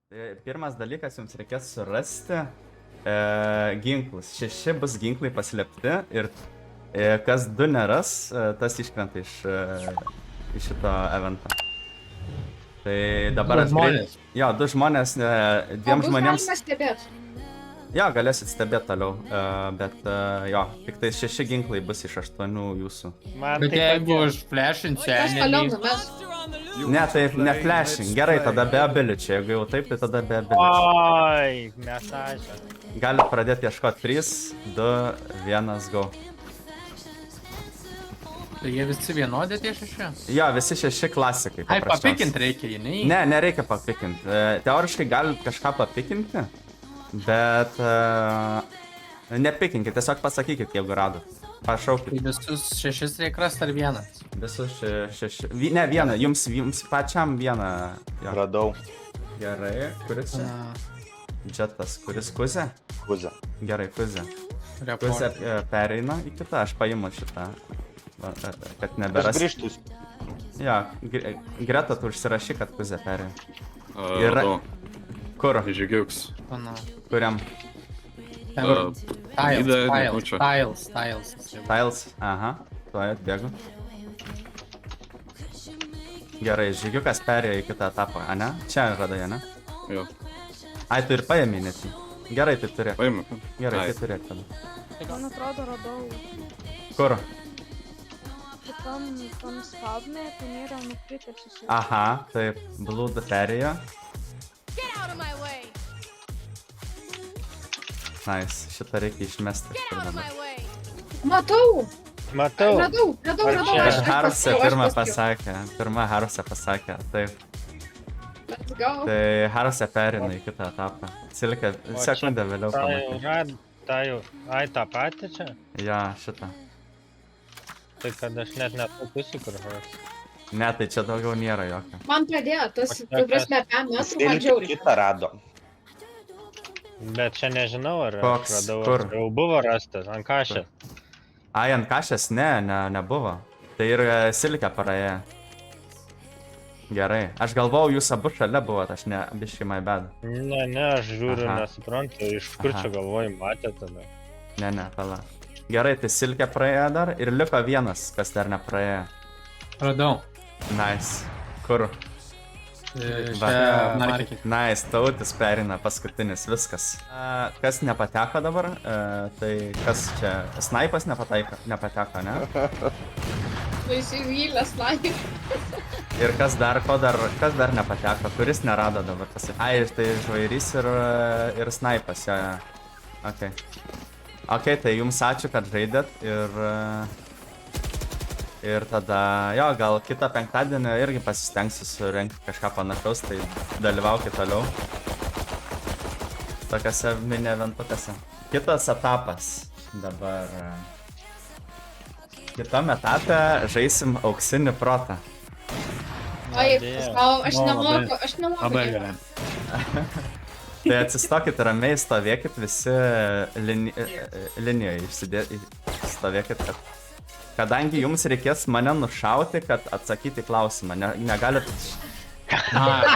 Pirmas dalykas, jums reikės surasti ginklus. 6 bus ginklai paslėpti ir kas 2 neras, tas iškrenta iš šito evento. Tai dabar... 2 žmonės. Jo, 2 žmonės, 2 žmonėms... Galima stebėti. Jo, galėsit stebėti toliau, bet jo, tik tai 6 ginklai bus iš 8 jūsų. Bet jeigu užflešinsiu Kas toliau enemy... numes? Ne, tai ne flashing. Gerai, tada be abiličių. Jeigu jau taip, tai tada be abiličių. Oi, mesažą. Galit pradėti ieškoti 3, 2, 1, go. Tai jie visi vienodė tie 6? Jo, visi 6 klasikai. Ai, papikint reikia, jinai. Ne, nereikia papikinti. Teoriškai galit kažką papikinti, bet nepikinkit, tiesiog pasakykit, jeigu radot. Pašaukit. Tai visus 6 reikia rasti ar vieną? Visus 6. Ne, vieną, jums pačiam vieną. Jo. Radau. Gerai, kuris čia? Džetas, kuris Kuzė? Kuzę. Gerai, Kuzė. Kuzė Report. pereina į kitą, aš paimu šitą. Kad Aš neberas. grįžtus. Jo, Greta, tu užsirašy, kad Kuzė pereina. Radau. Kur? Žygiuks. Kuriam? Tiles. Tiles, aha, tuoj atbėgu. Gerai, žygiukas perėjo į kitą etapą, ane? Čia radai, ane? Jo. Ai, tu ir paėmė net jį. Gerai, tai turėk. Paimė. Gerai, Ai. tai turėk tada. Man atrodo, radau Kur? tam spavne, ten yra nukritęs susitikti. Aha, taip, blūda perėjo. Nice, šitą reikia išmesti kažkur dabar. Matau! Matau. Radau. Ar čia- Aš Harusė pasakiau, pirmą aš pasakiau. pasakė. Pirma Harusė pasakė, taip. Let's go. Tai Harusė perina į kitą etapą. Silkė, sekundę vėliau Ta jau pamatė. rad, ta jau. Ai, tą patį čia? Ja, šitą. Tai kad aš net netaupusiu kur rasiu. Ne, tai čia daugiau nėra jokio. Man padėjo, tas, O čia tu prasme, 5 metrų man Silkė žiauriai. kitą rado. Bet čia nežinau, ar Koks? aš radau, Kur? ar jau buvo rastas, ant kašė. Ai, ant kašės nebuvo. Tai ir Silkė praėjo. Gerai. Aš galvojau, jūs abu šalia buvot, aš ne biškai my bad. Ne, aš žiūriu, Aha. nesuprantu, iš kur Aha. čia galvoju, matė tada. Ne, pala. Gerai, tai Silkė praėjo dar ir liko vienas, kas dar nepraėjo. Radau. Nice. Kur? Čia market. Nice, Tautis perina paskutinis, viskas. Kas nepateko dabar? Tai kas čia? Snaipas nepateko, ne? Nusivylęs laimė. Ir kas dar nepateko? Kuris nerado dabar? Ai, tai žvairys ir snaipas, jo. Ok, tai jums ačiū, kad žaidėt ir tada, jo, gal kitą penktadienį irgi pasistengsiu surengti kažką panašaus, tai dalyvaukit toliau. Tokiose mini eventukose. Kitas etapas. Dabar... Kitam etape žaisim auksinį protą. Oi, aš labai- nemoku. Labai gerai. Tai atsistokit ramiai, stovėkit visi linijoje, stovėkit, kadangi jums reikės mane nušauti, kad atsakyti klausimą, negalit...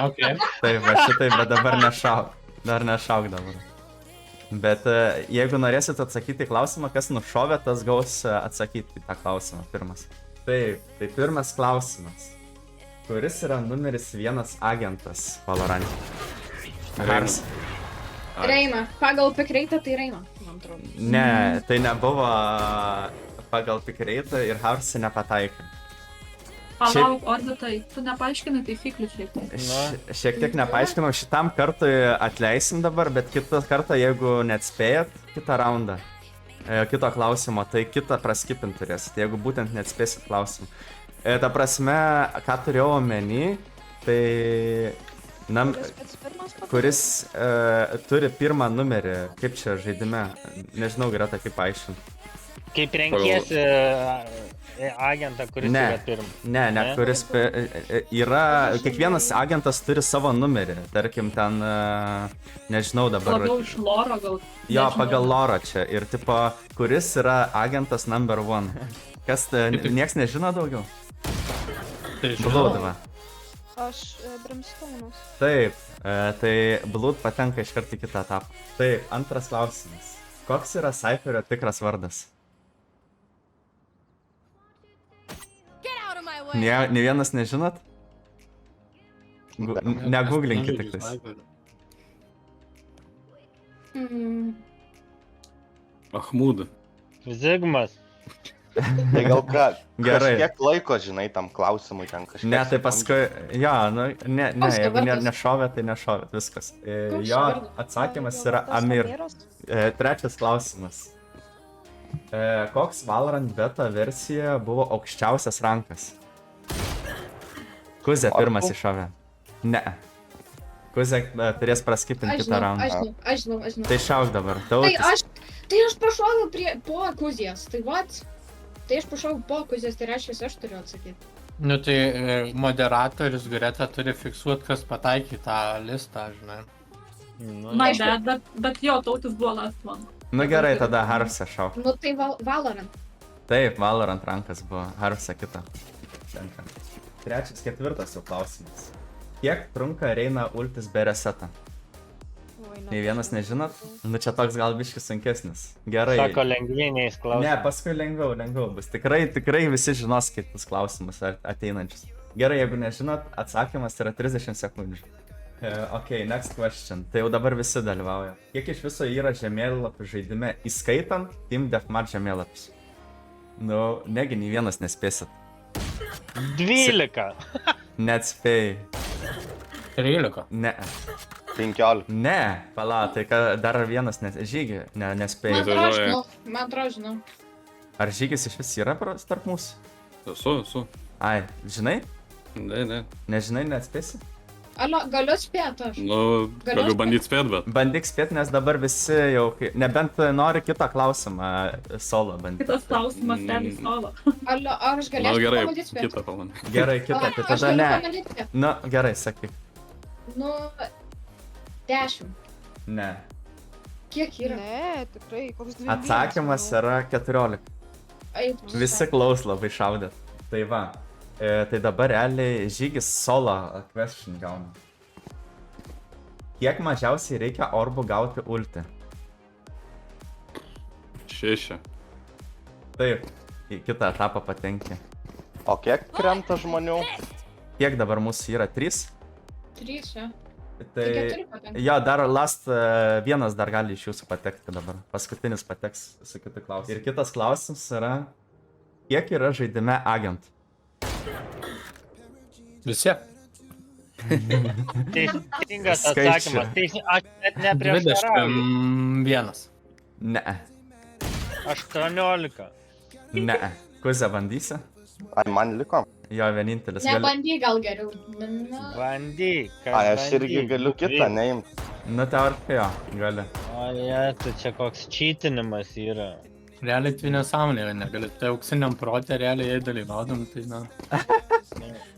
Ok. Taip, va šitaip, bet dabar nešauk, dar nešauk dabar. Bet jeigu norėsit atsakyti klausimą, kas nušovė, tas gaus atsakyti į tą klausimą pirmas. Taip, tai pirmas klausimas. Kuris yra numeris 1 agentas Valorante? Hars. Reina. Pagal pikreitą tai Reina, man atrodo. Ne, tai nebuvo pagal pikreitą ir Harsą nepataikė. Palauk, Orbitai, tu nepaaiškinai taisyklių šiek tiek. Šiek tiek nepaaiškinau, šitam kartui atleisim dabar, bet kitą kartą, jeigu neatspėjat kitą raundą, kito klausimo, tai kitą praskipint turėsit, jeigu būtent neatspėsit klausimą. Ta prasme, ką turėjau omeny, tai... Kuris turi pirmą numerį, kaip čia žaidime, nežinau, Greta, kaip paaiškinti. Kaip renkiesi agentą, kuris yra pirmas. Ne, kuris yra, kiekvienas agentas turi savo numerį, tarkim ten, nežinau dabar. Labiau iš loro gal. Jo, pagal loro čia ir tipo, kuris yra agentas number 1. Kas, nieks nežino daugiau? Tai Blaudava. Aš Brimstone'as. Taip, tai Blood patenka iš karto į kitą etapą. Taip, antras klausimas. Koks yra Cypherio tikras vardas? Ne vienas nežinot? Negooglinkit tik tais. Ahmūda. Zigmas. Tai gal ką, Gerai. kažkiek laiko, žinai, tam klausimui ten kažkiek. Ne, tai paskui, jo, nu, ne, Koks jo jeigu vardas? nešovė, tai nešovė, viskas. Koks Jo jo vardas? atsakymas yra Amir. Trečias klausimas. Koks Valorant beta versijoje buvo aukščiausias rankas? Kuzė pirmas iššovė. Ne. Kuzė turės praskipinti Aš kitą žinau, raundą. aš žinau. Tai šauk dabar. Tai Tautis. aš pašoviau po Kuzijos, tai vat. Tai aš pašoviau po Kuzijos, tai reiškia, aš turiu atsakyti. Nu tai moderatorius Greta turi fiksuoti, kas pataikė tą listą, žinai. Nu, My bad, bet jo, tautis buvo last one. Nu gerai, tada Harvsą šauk. Nu tai Valorant. Taip, Valorant rankas buvo. Harvsą kitą. Tenka. Trečias, ketvirtas jau klausimas. Kiek trunka Reina ultis be resetą? Nei vienas nežinot? Nu čia toks gal biškis sunkesnis. Gerai. Sako lengviniais Ne, klausimais. paskui lengviau bus. Tikrai visi žinos kitus klausimus ateinančius. Gerai, jeigu nežinot, atsakymas yra 30 sekundžių. Ok, next question. Tai jau dabar visi dalyvauja. Kiek iš viso yra žemėlapių žaidime, įskaitant Team Deathmatch žemėlapius? Nu, negi nei vienas nespėsit. 12. Neatspėjai. 13. Ne. 15. Ne. Pala, tai dar vienas žygį nespėjai. Man atrodo, žinau. Ar žygis iš vis yra tarp mūsų? Esu. Ai, žinai? Ne. Nežinai, neatspėsi? Alo, galiu spėti aš. Nu, galiu bandyti spėt, bet. Bandyk spėti, nes dabar visi jau, nebent nori kitą klausimą solo bandyti. Kitas klausimas, ten į solo. Alo, ar aš Na galėčiau gerai, pabandyti spėti? kitą palanį. Gerai, kitą, tai Aš tada galiu ne. pabandyti spėti. Nu, gerai, sakyk. Nu, 10. Ne. Kiek yra? Ne, tikrai, koks 2. Atsakymas yra 14. Ai, Visi klaus labai šaudėt. Tai va. Tai dabar realiai žygis solo question gauna. Kiek mažiausiai reikia orbų gauti ulti? 6. Taip, į kitą etapą patenki. O kiek krenta žmonių? Kiek dabar mūsų yra? 3? 3, ja. Tai 4 patenka. jo, dar last vienas dar gali iš jūsų patekti dabar. Paskutinis pateks su kitu klausimu. Ir kitas klausimas yra, kiek yra žaidime agentų? Visi. Teisingas Skaičių. atsakymas. Aš net neprieštarauju. 21. Ne. 18. Ne. Kuzė bandysi? Ai, man liko? Jo, vienintelis gali. Nebandy gal geriau. Na, Bandyk. Ai, aš irgi galiu kitą neimti. Nu, teoriškai jo, gali. O, je, tai čia koks čytinimas yra. Realiai tai nesąmonė, negali. Tai auksiniam protė, realiai jei dalyvaudom, tai na.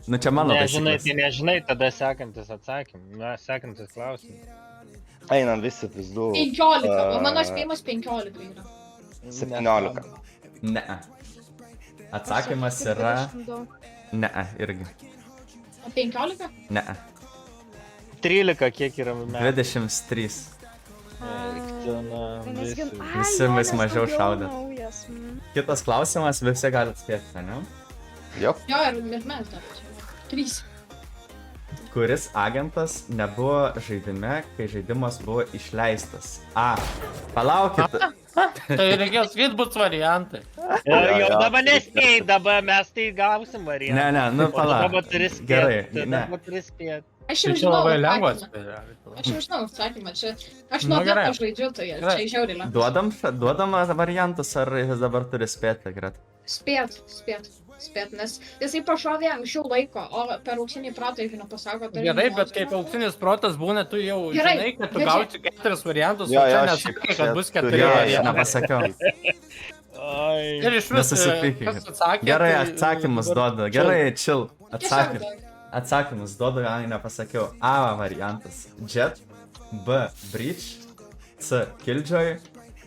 Nu, čia mano Nežinai, taisyklės. tai nežinai, tada sekantis atsakymas. Na, sekantis klausimas. Einam visi pizdu. 15, o mano spėjimas 15 yra. 17. Ne. Atsakymas yra... Ne, irgi. O 15? Ne. 13 kiek yra metų. 23. Visi Visi vis mažiau šaudė. Kitas klausimas, visi galit spėti, ne? Jop. Jo, ir mes dar čia. 3. Kuris agentas nebuvo žaidime, kai žaidimas buvo išleistas? A. Palaukit. Tai reikės skait bus variantai. Jau dabar nespėjai, dabar mes tai gausim variantą. Ne, nu palauk. Dabar turi spėti. Gerai, ne. Dabar turi spėti. Aš Tai jau čia žinau labai lengva atsakymą. atspėti. Aš jau žinau atsakymą. Čia aš Nu, nuo gerai. to žaidžiu, tai Gerai. čia žiauriai lengva. Duodam variantus, ar jis dabar turi spėti, Gret? Spėt, nes jisai pašovė anksčiau laiko, o per auksinį protą, jeigu nepasako, tai... Gerai, bet kaip auksinis protas būna, tu jau Gerai, žinai, kad tu bet gausi 4 variantus, Jo, o čia jo, nesakai, čia kad bus 4 turėjo, Aš variantai. nepasakiau. Ai. Ir iš vis, Nesusipykit. kas atsakė, Gerai, tai, atsakymus dabar- duodu. Gerai, chill. Tiesiog, Atsakymus duodu, ai nepasakiau. A variantas. Jet. B. Breach. C. Killjoy.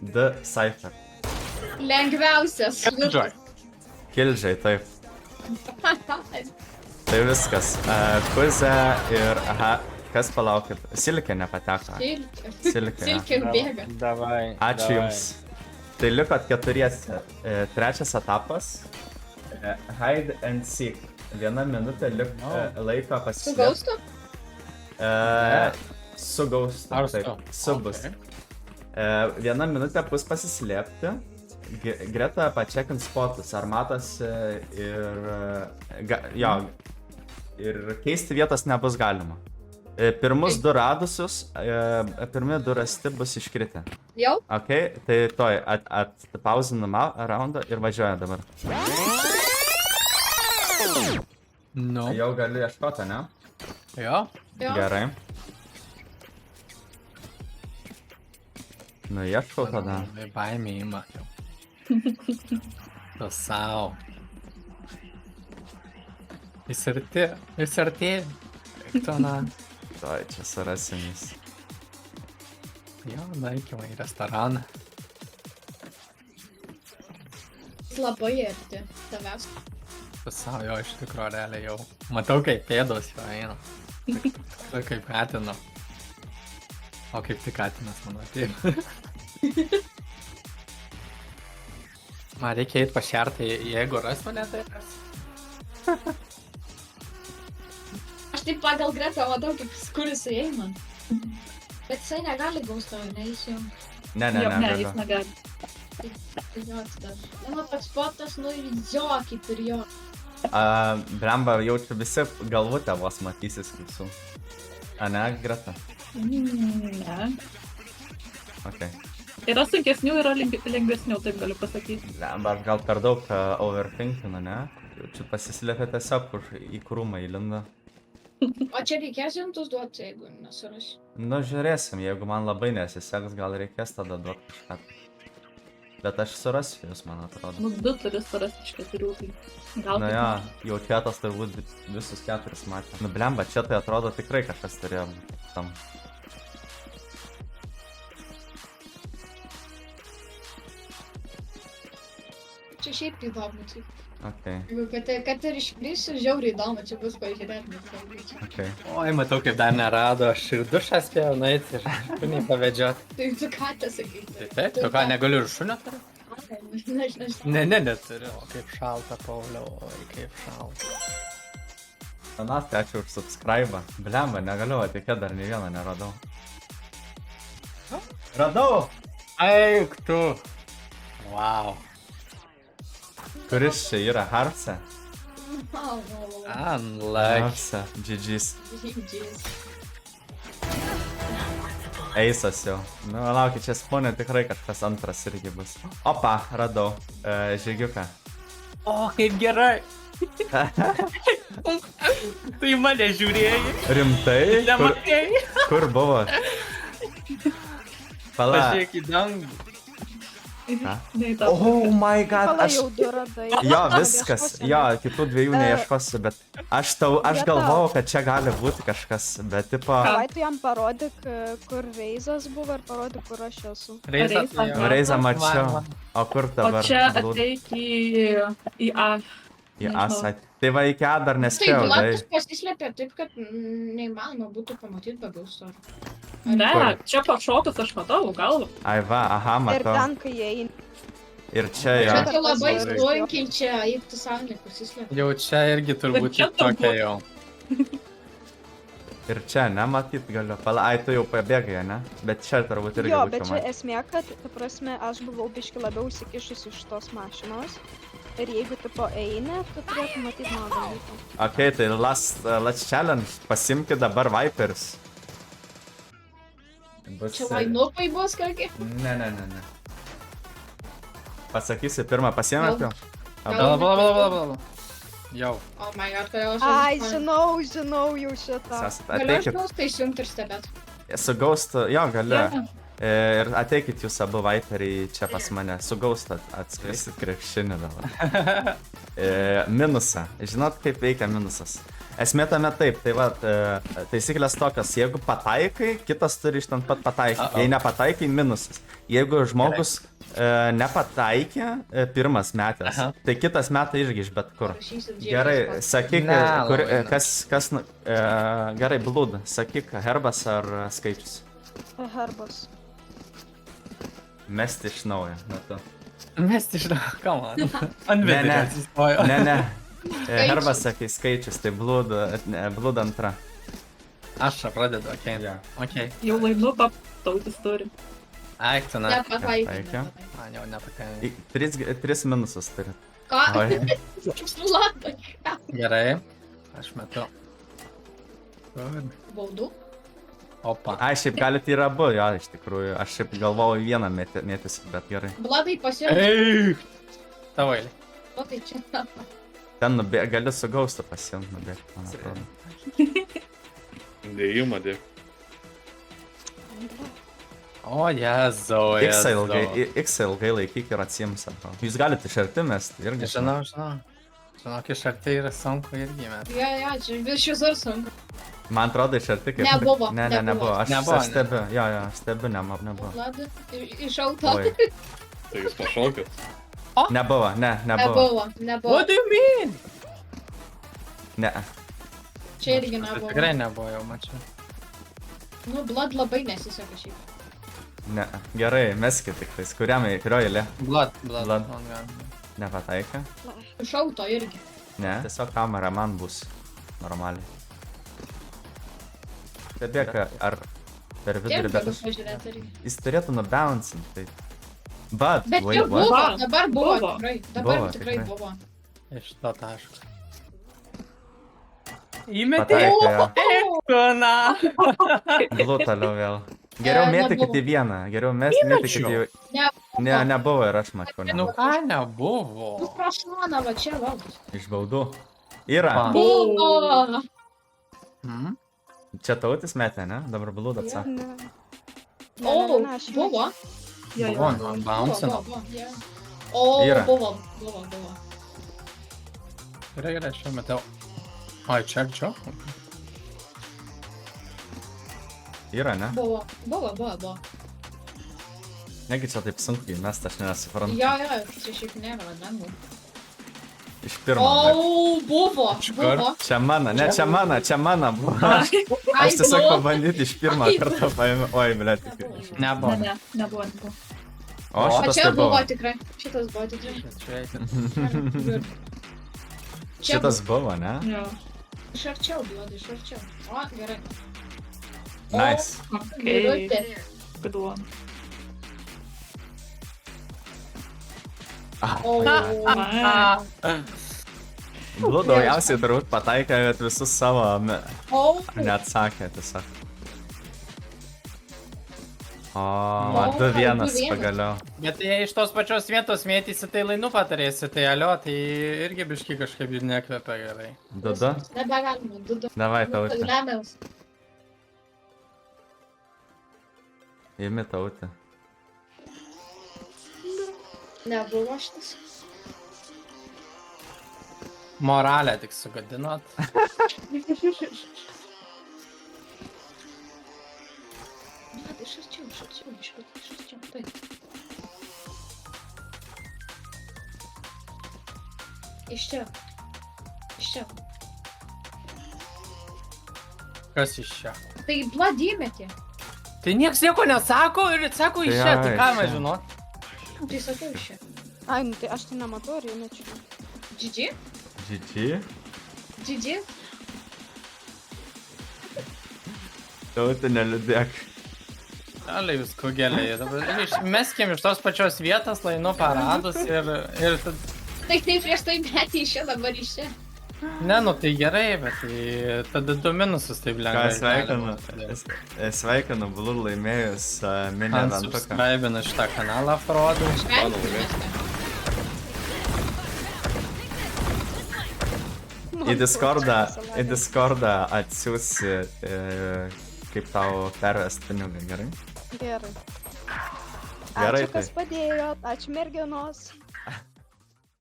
D. Cypher. lengviausias. Killjoy. Killjoy, taip. Tai viskas. Kuzė ir... Aha, kas palaukit? Silkė nepateko. Silkė. Silkė bėga. Davai. Ačiū Jums. Tai likot keturiesi. Trečias etapas. Hide and seek. 1 minutė laiko Su pasislėpti. gaustu? Su gaustu. Ar taip, su? Su bus. 1 minutė bus pasislėpti. Greta pačekint spotus, ar matosi ir keisti vietos nebus galima. Pirmus 2 radusius, pirmi 2 rasti bus iškritę. Jau? Ok, tai toj atpauzinam raundą ir važiuoja dabar. Nu. Jau gali ieškoti, ne? Jo. Jo. Gerai. Nu, ieškau tada. Tai baimė ima jau. Tu sau. Jis arti. Tona. Toj, čia surasim jis. Jo, naikimai į restoraną. Jis labai arti tavęs. Tu sau, jo, iš tikrųjų realiai jau. Matau, kaip pėdos jo eina. Tai kaip katino. O kaip tik katinas, mano taip. Man reikia eit pašerti, jeigu ras mane, tai ras. Aš taip pagal Gretą matau, kur jisai eina. Bet jisai negali gausto, ne jis jau. Ne, Jo, ne, galiu. jis negali. Tai jo, tas. Mano toks spotas, nu ir jo, kaip ir jo. Blemba, jaučiu visi galvutę vos matysis kaip su. A ne, Greta? Ne. Ok. Yra sunkesnių, yra lengvesnių, taip galiu pasakyti. Blemba, aš gal per daug overthinkinu, ne? Čia pasislėpė tiesiog, kur į krūmą įlinda. O čia reikės jums duoti, jeigu nesurasiu. Nu, žiūrėsim, jeigu man labai nesiseks, gal reikės tada duoti kažką. Bet aš surasiu jūs, man atrodo. Nu, 2 turi surasti iš 4, tai gal Nu taip jo, ne. jau Kietas turbūt visus 4 matė. Nu, blemba, čia tai atrodo tikrai kažkas turėjo tam. Čia šiaip įdomu, tai. Ok, Jeigu kad ir išplėsiu, žiauriai įdomu, čia bus pažiūrėti. ok. Oi, matau, kaip dar nerado, aš ir dušą spėjau nueiti ir šunį pavedžioti. Tai tu ką tą sakai? Tai taip, tu ką, negaliu ir šunio turiu? Nežinau. Ne, neturiu. O kaip šalta, Pauliau, oi, kaip šalta. Donas, ačiū už subscribe. Blemba, negaliu, tikė dar nei vieną neradau. Radau! Eik tu. Wow. Kuris čia yra? Harpse? Unlucky. Harpse, GG's. Eisas jau. Nu, laukit, čia spawnė tikrai kažkas antras irgi bus. Opa, radau. Žygiuką. O, kaip gerai. Tai mane žiūrėjai. Rimtai? Nematėjai. Kur buvo? Pala. Pažiūrėk į dangų. Ką? Ne į tą Oh my god, Pala aš... jau 2 radai. Jo, viskas. Jo, kitų 2 neieškosiu, bet aš galvojau, kad čia gali būti kažkas, bet tipo... Davai tu jam parodyk, kur Reizas buvo ir parodyk, kur aš esu. Reizą mačiau. O kur O dabar? čia ateik į A. Į Asą. Tai va, iki A dar Taip, nespėjau, Lakas tai... pasislėpė taip, kad neįmanoma būtų pamatyti be gausto. Ne, Kur? čia pašokus aš matau galvą. Ai va, aha, Ir matau. ten, kai eini. Ir čia jo. Bet tu labai Pasislėpė. sunkiai čia, eik tu savo nepasislėpė. Jau čia irgi turbūt Ir čia tik tokia turbūt. jau. Ir čia, ne, matyt galiu. Pala, ai, tu jau pabėgai, ne? Bet čia turbūt irgi Jo, būčiau bet čia matęs. esmė, kad, ta prasme, aš buvau biški labiau įsikišusi iš tos mašinos. Ir jeigu tu po eini, tu turėtum matyti mano dalyką. Ok, tai last challenge. Pasimkit dabar Vipers. Bus... Čia vainupai bus kokie? Ne. Pasakysi, pirmą pasiėmėt jau? Gal- Bala. Jau. Oh my god, kodėl aš... Ai, žinau jau šitą. Galiu aš Ateikit. gaustai įsijungti ir stebėt. Su Ghost, jo, gali. Jo. Ir ateikit jūs abu Viperiai čia pas mane. Su Ghost atskrisit krepšinį dabar. Minusą. Žinot, kaip veikia minusas? Esmė tame taip, tai va, taisyklės tokios, jeigu pataikai, kitas turi iš ten pat pataikyti. Jei nepataikai, minusas. Jeigu žmogus nepataikė pirmas metęs, tai kitas metai irgi iš bet kur. Gerai, sakyk, kas, gerai, blūd, sakyk, herbas ar skaičius. Herbas. Mesti iš naujo, metu. Mesti iš naujo, ką man? Ant Ne, vidurio atsistojo. Ne. Herbas sakai skaičius, tai blūd antra. Aš čia pradedu, okei. Jo. Okei. Jau laimnu Tautis turi. Aiktina. Nepataikė. Man jau nepakanka. 3 minusus turi. Ką? Oi. Vlada, ką? Gerai. Aš metu. Baudų? Opa. Ai, šiaip galite ir abu, jo, iš tikrųjų. Aš šiaip galvojau vieną mėtysi, bet gerai. Vladai pasiūlė. Eik! Tavo eilė. O tai čia. Ten gali su gaustu pasiimti, nubėgti, man atrodo. Dėjimą dėk. O, Jezau, X ilgai laikyk ir atsiims, atrodo. Jūs galite iš arti mesti irgi. Žinau. Žinok, iš arti yra sunku irgi mes. Ja, čia vis visur sunku. Man atrodo iš arti kaip... Nebuvo. Nebuvo. Aš Nebuvo, stebiu, jo, stebiu, nebuvo. Vlada, iš auto. Oi. Tai jūs pašaukit. Nebuvo, Nebuvo. What do you mean? Ne. Čia irgi nebuvo. Tikrai nebuvo, jau mačiau. Nu, Vlad labai nesiseka šiaip. Ne. Gerai, meskit tik tais. Kurio eilė? Blood. Blood. Nepataikė? Iš auto irgi. Ne. Tiesiog kamera man bus normaliai. Stebėk, ar per vidurį, bet aš... pažiūrėti irgi. Jis turėtų nubouncint, tai... But, Bet wait, jau what? buvo, dabar buvo Buvo. tikrai. Buvo, Dabar tikrai tikrai. buvo. Iš to taško. Įmetė. Pataikė, jo. Kuna. Blu toliau vėl. Geriau mėtykit nebuvo. į vieną, geriau mėtykit į... Ne. Nebuvo ir aš mačiau, Nu nebuvo. ką nebuvo? Nu, prašmana, va čia valdas. Iš baudų. Yra. Pa. Buvo. Hmm? Čia tautis metė, ne? Dabar blūd atsako. Ne. O, buvo. Jo, Buvo, jo. nu, bouncino. Jo. O, Yra. buvo. Gerai, aš jau metau. Oi, čia. Yra, ne? Buvo. Negi čia taip sunkiai, mes aš nesuprantu. Jo, čia šiaip nėra lengva. Iš pirmo. O, buvo. Čia mano, ne, čia mano buvo. Aš tiesiog pabandyti iš pirmą kartą paėmiau. Oi, blėt, tik. Nebuvo. Nebuvo. O, O šitas čia tai buvo buvo. tikrai. Šitas buvo tikrai. Čia Šitas buvo, ne? Jo. iš arčiau, duodu, iš arčiau. O, gerai. Nice. Okei. Birutė. Good one. O, Blūd daugiausiai turbūt pataikė, bet visus savo o, neatsakė tiesiog. O, O, 2-1 2-1. pagaliau. Bet jei iš tos pačios vietos mėtysi, tai lainu patarėsi, tai alio, tai irgi biški kažkaip ir nekvepia gerai. 2-2. nebegalima, du. Davai tautė. Lemiaus. Įmi tautė. Nebuvo šitas. Moralę tik sugadinot. Vlad, iš arčiau. Taip. Iš čia. Kas iš čia? Tai Vlad įmetė. Tai nieks nieko nesako ir sako iš čia, tai ką mes žinot? Tai sakiau iš čia. Ai, nu tai aš tai nematau ir įmečiau. GG? GG. GG? Tautė neliūdėk. Aliai jūs kugeliai. Meskim iš tos pačios vietos, lainu paradus ir Tai prieš tai metė iš čia, dabar iš čia. Ne, nu tai gerai, bet tai tada 2 minusus taip Ką lengvai. sveikinu. Sveikinu, Blur laimėjus mini eventuką. Subscribinu šitą kanalą, parodau. Į Discordą atsiųsi, kaip tau pervest pinigą, gerai? Gerai. Gerai, Ačiū, kas padėjot, ačiū merginos.